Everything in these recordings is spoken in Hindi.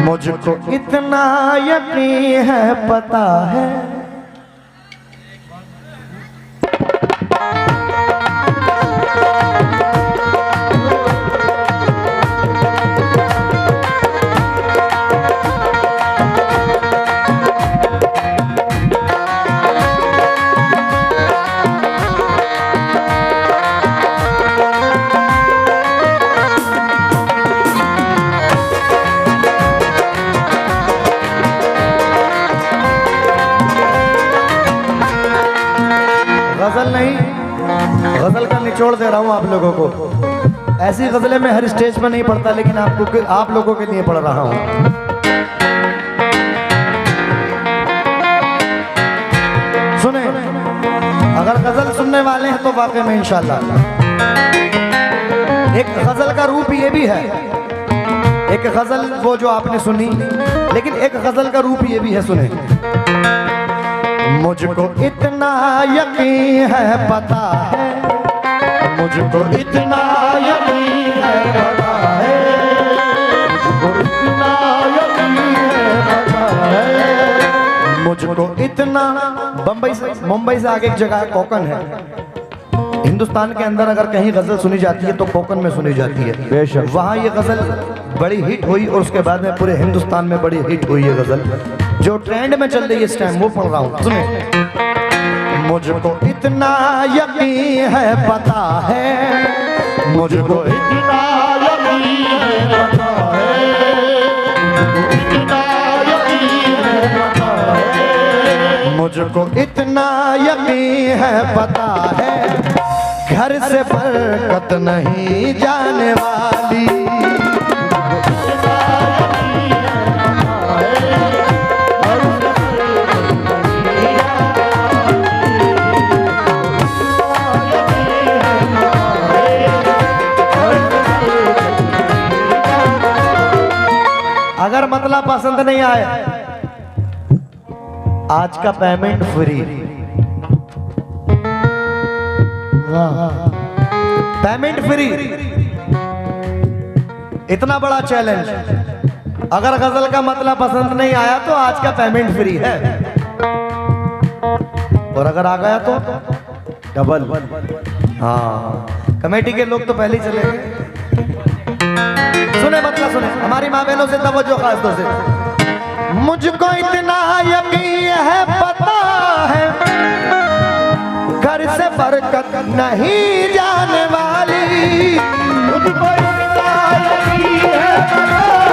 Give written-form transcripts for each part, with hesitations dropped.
मुझको इतना यकीन है पता है गजल नहीं, गजल का निचोड़ दे रहा हूं आप लोगों को। ऐसी गजलें मैं हर स्टेज पर नहीं पढ़ता, लेकिन आप लोगों के लिए पढ़ रहा हूं। सुने, अगर गजल सुनने वाले हैं तो वाकई में इंशाल्लाह एक गजल का रूप ये भी है। एक गजल वो जो आपने सुनी, लेकिन एक गजल का रूप ये भी है। सुने, मुझको इतना यकीन है पता है, मुझको इतना यकीन है पता है, मुझको इतना यकीन है पता है, मुझको इतना। मुंबई से आगे एक जगह है कोकन है। हिंदुस्तान के अंदर अगर कहीं गजल सुनी जाती है तो कोकन में सुनी जाती है। बेशक वहाँ ये गजल बड़ी हिट हुई और उसके बाद में पूरे हिंदुस्तान में बड़ी हिट हुई ये गजल, जो ट्रेंड में चल रही है इस टाइम, वो पढ़ रहा हूँ। सुने, मुझको इतना यकीन है पता है, मुझको इतना यकीन है पता है, इतना यकीन है पता है, मुझको इतना यकीन है पता है, घर से बरकत नहीं जाने वाली। अगर मतलब पसंद नहीं आए, आज का पेमेंट फ्री। पेमेंट फ्री, इतना बड़ा चैलेंज। अगर गजल का मतलब पसंद नहीं आया तो आज का पेमेंट फ्री है, और अगर आ गया तो डबल। हाँ, कमेटी के लोग तो पहले ही चले गए। सुने मतलब सुने, हमारी माँ बहनों से तवज्जो खास तौर से। मुझको इतना यकीन है पता है, घर से बरकत नहीं जाने वाली। मुझको इतना यकीन है पता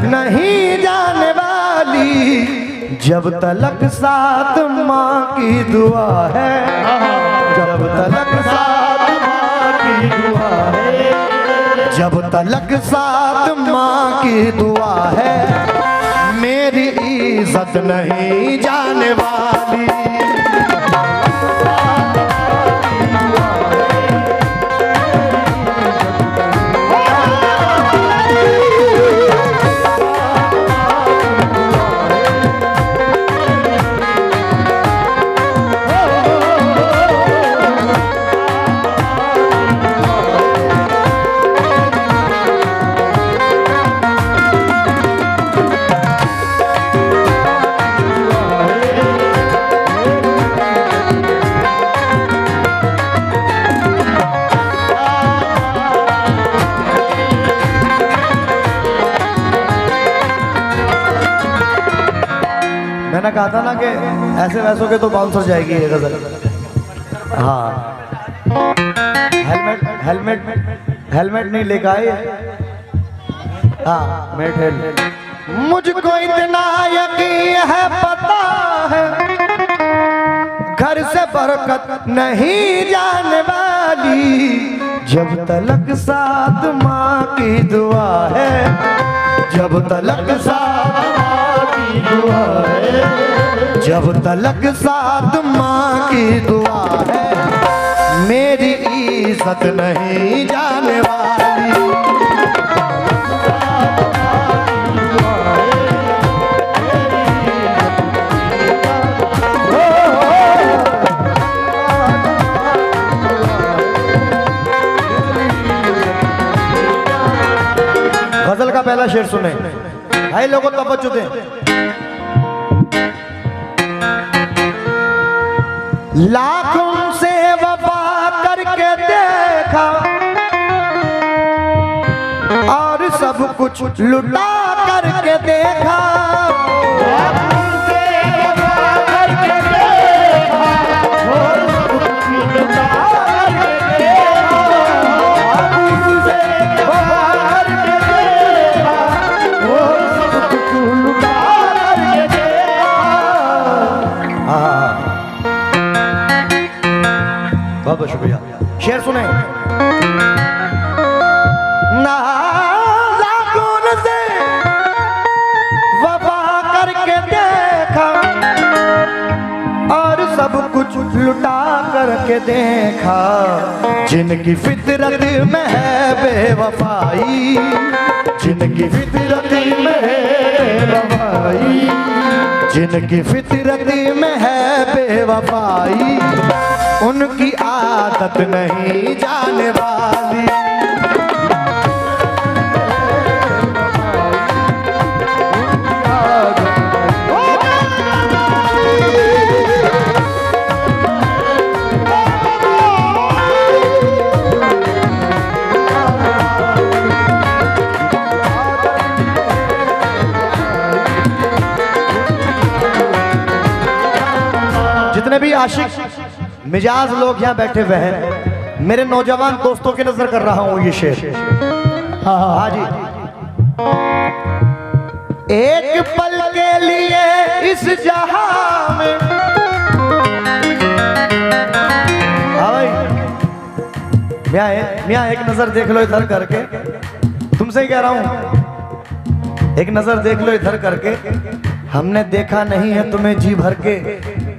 नहीं जाने वाली, जब तलक साथ माँ की दुआ है, जब तलक साथ माँ की दुआ है, जब तलक साथ माँ की दुआ है, मेरी इज्जत नहीं जाने वाली। मैंने कहा था ना कि ऐसे वैसों के तो बाउंसर जाएगी ये गजल। हाँ, हेलमेट नहीं लेकर आए। हाँ, मुझको इतना यकीन है पता है, घर से बरकत नहीं जाने वाली, जब तलक साथ माँ की दुआ है, जब तलक साथ माँ की दुआ है, जब तलक साथ माँ की दुआ है, मेरी इज्जत नहीं जाने वाली। गजल का पहला शेर सुने भाई लोगों, तवज्जो दें। लाखों से वफा करके देखा और सब कुछ लुटा करके देखा। लाखों से वफा करके देखा और सब कुछ लुटा करके देखा। लाखों से वफा करके देखा और सब कुछ लुटा करके देखा। बहुत बहुत शुक्रिया। शेर सुने। नाज़ुन से वफा करके देखा और सब कुछ लुटा करके देखा। जिनकी फितरत में है बेवफाई, जिनकी फितरत में है बेवफाई, जिनकी फितरत में है बेवफाई, उनकी आदत नहीं जाने वाली। जितने भी आशिक मिजाज लोग यहाँ बैठे हुए हैं, मेरे नौजवान दोस्तों की नजर कर रहा हूँ ये शेर। हाँ जी। एक पल के लिए इस जहां में, हाँ भाई मियाँ एक नजर देख लो इधर करके, तुमसे ही कह रहा हूँ, एक नजर देख लो इधर करके। हमने देखा नहीं है तुम्हें जी भर के,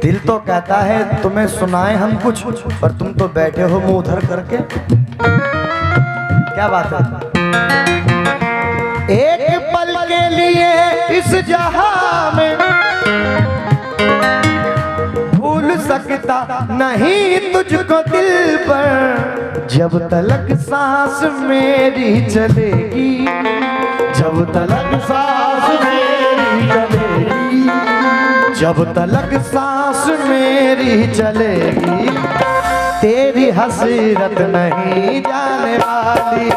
दिल तो कहता है तुम्हें सुनाए हम कुछ, पर तुम तो बैठे हो मुंह उधर करके। क्या बात है। एक पल के लिए इस जहां में भूल सकता नहीं तुझको दिल पर, जब तलक सांस मेरी चलेगी, जब तलक सांस मेरी चलेगी, जब तलक सांस मेरी चलेगी, तेरी हसरत नहीं जाने वाली।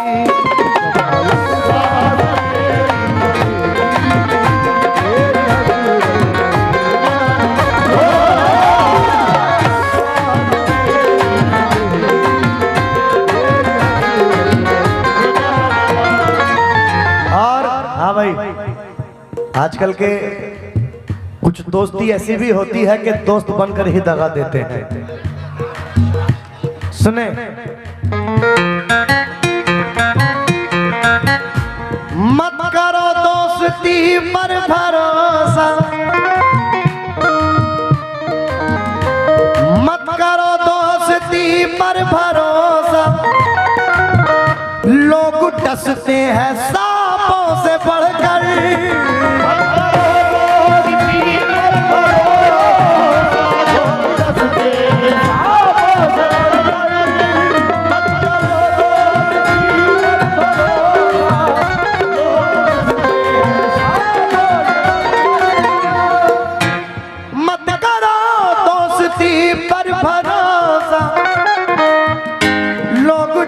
और हाँ भाई, आजकल के कुछ दोस्ती ऐसी भी होती है कि दोस्त बनकर ही दगा देते हैं। सुने। मत करो दोस्ती पर भरोसा, मत करो दोस्ती पर भरोसा, लोग डसते हैं सांपों से बढ़कर।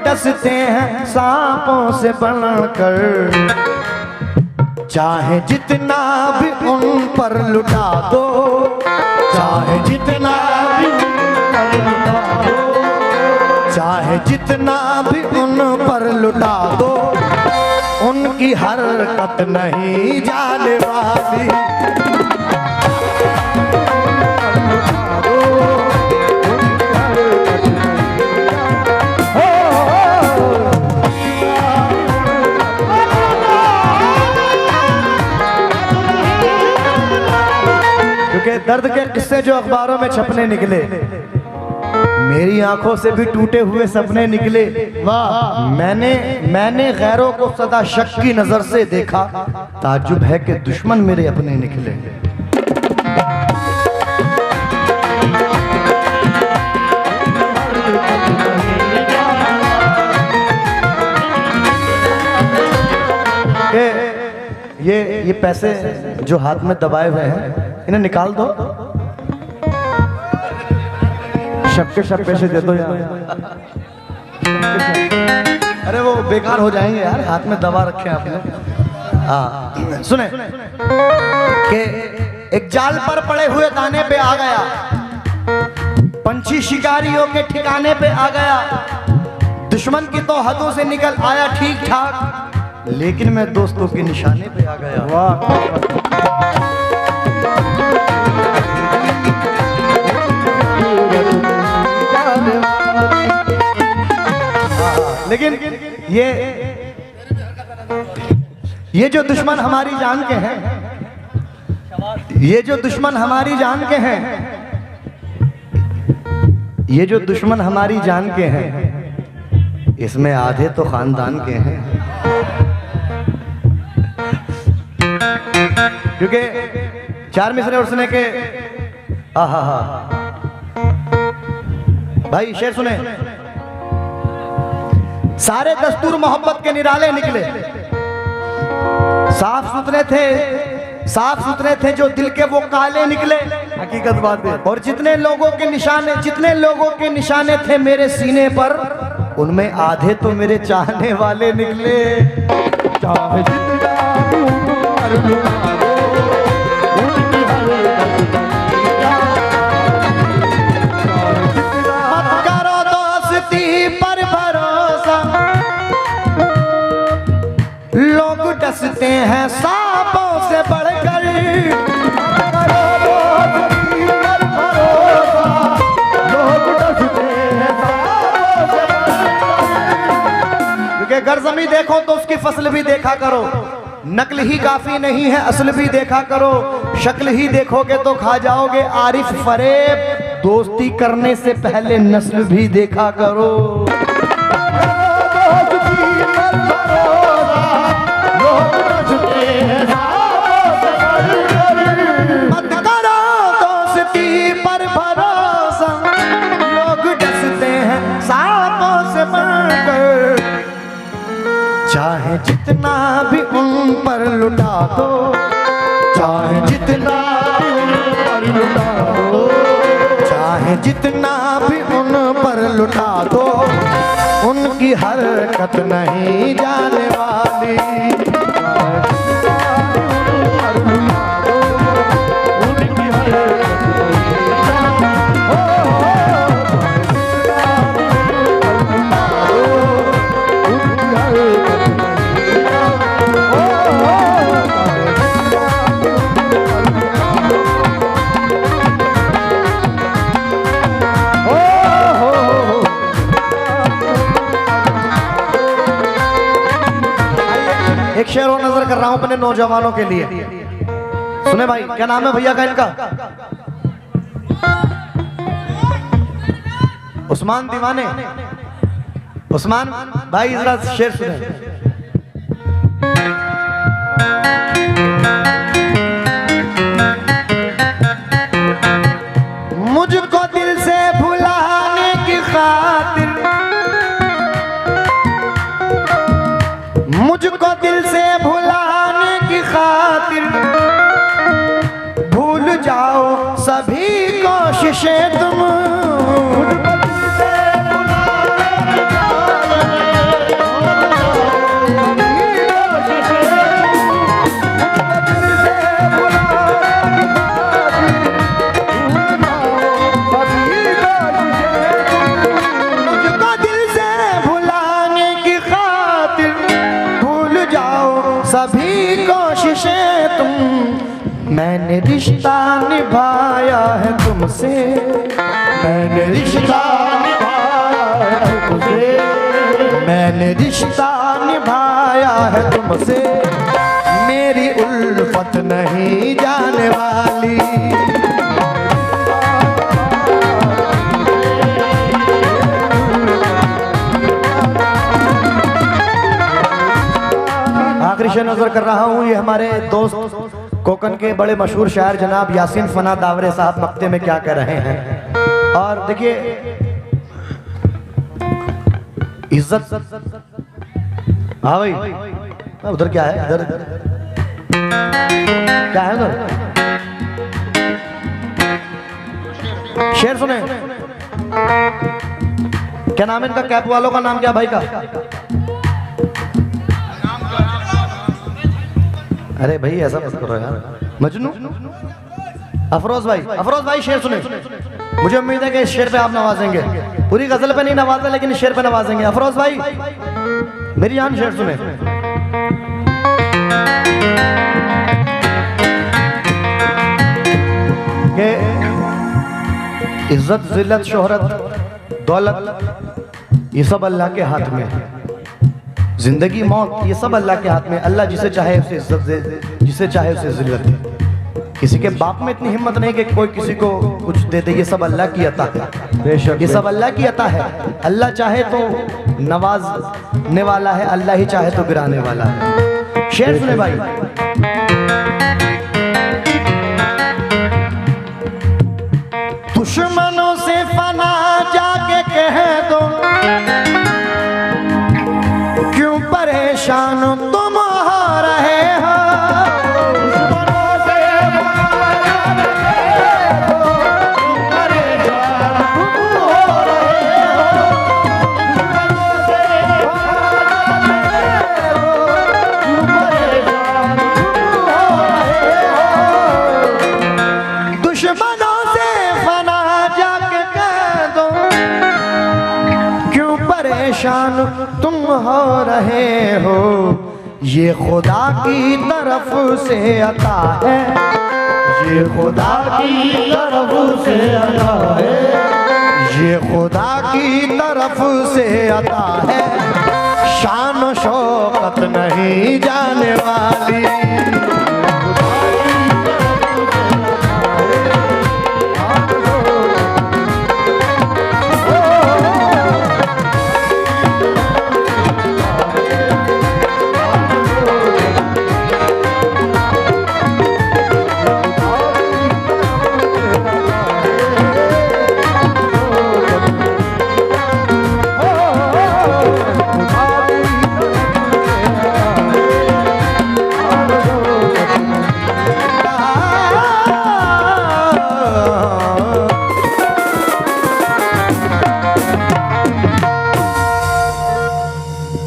डसते हैं सांपों से बनकर, चाहे जितना भी उन पर लुटा दो, चाहे जितना भी उन पर लुटा दो, चाहे जितना भी उन पर लुटा दो, उनकी हरकत नहीं जाने वाली। क्योंकि दर्द के किस्से जो अखबारों में छपने निकले, मेरी आंखों से भी टूटे हुए सपने निकले। वाह। मैंने गैरों को सदा शक की नजर से देखा, ताज्जुब है कि दुश्मन मेरे अपने निकले। ये पैसे जो हाथ में दबाए हुए हैं इन्हें निकाल दो, शब्के शब पैसे दे दो यार। अरे वो बेकार हो जाएंगे यार, हाथ में दबा रखे हैं आपने। हाँ सुने कि एक जाल पर पड़े हुए दाने पे आ गया, पंछी शिकारियों के ठिकाने पे आ गया, दुश्मन की तो हदों से निकल आया ठीक ठाक, लेकिन मैं दोस्तों के निशाने पे आ गया। वाह। लेकिन ये जो दुश्मन हमारी जान के हैं, ये जो दुश्मन हमारी जान के हैं, ये जो दुश्मन हमारी जान के हैं, इसमें आधे तो खानदान के हैं। क्योंकि चार मिसरे उसने के आहा भाई शेर सुने, सारे दस्तूर मोहब्बत के निराले निकले, साफ सुथरे थे जो दिल के वो काले निकले। हकीकत बात है। और जितने लोगों के निशाने थे मेरे सीने पर, उनमें आधे तो मेरे चाहने वाले निकले। चाहे मत करो दोस्ती पर भरोसा, लोग डसते हैं सांपों से बढ़कर। क्योंकि अगर ज़मीन देखो तो उसकी फसल भी देखा करो, नकल ही काफी नहीं है असल भी देखा करो, शक्ल ही देखोगे तो खा जाओगे आरिफ फरेब, दोस्ती करने से पहले नस्ल भी देखा करो। मत करो दोस्ती पर भरोसा, लोग डसते हैं सांपों से बढ़कर। चाहे जितना भी उन पर लुटा दो, चाहे जितना भी उन पर लुटा दो, चाहे जितना भी उन पर लुटा दो, उनकी हरकत नहीं जाने वाली। एक शेर और नजर कर रहा हूं अपने नौजवानों के लिए, सुने भाई। क्या नाम है भैया का इनका? उस्मान दीवाने। उस्मान भाई जरा शेर सुने। मुझको दिल से भुलाने की खातिर, मुझको दिल से भुलाने की खातिर, भूल जाओ सभी कोशिशें तुम। सभी कोशिशें तुम, मैंने रिश्ता निभाया है तुमसे, मैंने रिश्ता निभाया है तुमसे, मैंने रिश्ता निभाया है तुमसे, मेरी उल्फत नहीं जाने वाली। पेश नज़र कर रहा हूँ। ये हमारे दोस्त कोकन के बड़े मशहूर शायर जनाब यासीन फना दावरे साहब मक्ते में क्या कर रहे हैं। और देखिए इज्जत, हाँ भाई उधर क्या है, इधर क्या है उधर, शेर सुने। क्या नाम है इनका, कैप वालों का नाम क्या भाई का? अरे भाई ऐसा मत करो यार। मजनू अफरोज भाई शेर सुने। मुझे उम्मीद है कि इस शेर पे आप नवाजेंगे। पूरी गजल पे नहीं नवाजा लेकिन इस शेर पे नवाजेंगे। अफरोज भाई मेरी जान शेर सुने। कि इज्जत जिल्लत शोहरत दौलत ये सब अल्लाह के हाथ में है। जिंदगी मौत ये सब अल्लाह के हाथ में। अल्लाह जिसे चाहे उसे इज्जत दे, जिसे चाहे उसे जिल्लत दे। किसी के बाप में इतनी हिम्मत नहीं कि कोई किसी को कुछ दे दे। ये सब अल्लाह की अता है, बेशक ये सब अल्लाह की अता है। अल्लाह चाहे तो नवाजने वाला है, अल्लाह ही चाहे तो गिराने वाला है। शेर सुने भाई। दुश्मनों से फना जाके कह दो, क्यों परेशान तुम हो रहे हो। दुश्मनों से फना जाके कह दो, क्यों परेशान तुम हो रहे हो। ये खुदा की तरफ से अता है, ये खुदा की तरफ से अता है, ये खुदा की तरफ से अता है। शान शौकत नहीं जाने वाली।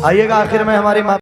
आइएगा आखिर में हमारी